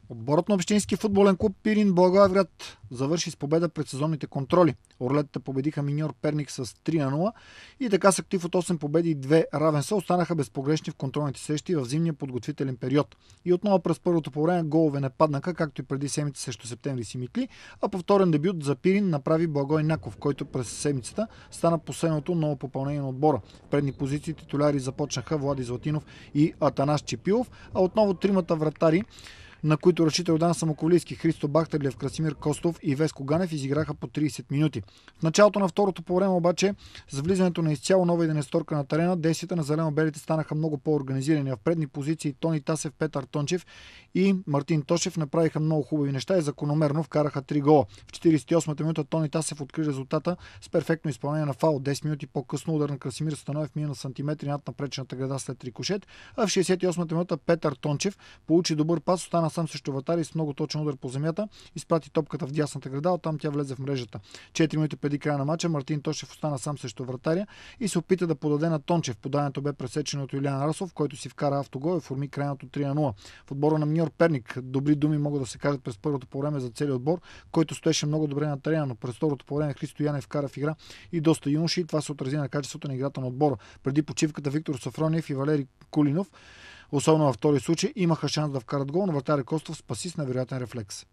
Отборът на общински футболен клуб Пирин Благоевград завърши с победа пред сезонните контроли. Орлетата победиха Миньор Перник с 3-0 и така с актив от 8 победи и 2 равенства останаха безпогрешни в контролните срещи в зимния подготвителен период. И отново през първото по време голове не паднаха, както и преди седмица срещу Септември Симитли, а повторен дебют за Пирин направи Благой Наков, който през седмицата стана последното ново попълнение на отбора. В предни позиции титуляри започнаха Влади Златинов и Атанас Чепилов, а отново тримата вратари, на които разчита Йордан Самоковлийски, Христо Бахтерлиев, Красимир Костов и Веско Ганев, изиграха по 30 минути. В началото на второто по време обаче, с влизането на изцяло нова единесторка на терена, действията на зелено-белите станаха много по-организирани. В предни позиции Тони Тасев, Петър Тончев и Мартин Тошев направиха много хубави неща и закономерно вкараха 3 гола. В 48-та минута Тони Тасев откри резултата с перфектно изпълнение на фаул. 10 минути по-късно удар на Красимир Станоев мина на сантиметри над напречената града след рикошет, а в 68-та минута Петър Тончев получи добър пас, остана сам срещу вратари с много точен удар по земята, изпрати топката в дясната града, оттам тя влезе в мрежата. 4 минути преди края на матча Мартин Тошев остана сам срещу вратаря и се опита да подаде на Тончев. Поданието бе пресечено от Юлиан Расов, който си вкара автогол и форми крайното 3-0. В отбора на Миньор Перник добри думи могат да се кажат през първото по време за целия отбор, който стоеше много добре на терена, но през второто по време Христо Янев вкара в игра и доста юноши и това се отрази на качеството на играта на отбора. Преди почивката Виктор Софрониев и Валери Кулинов, особено във втори случай, имаха шанс да вкарат гол, но вратаря Костов спаси с невероятен рефлекс.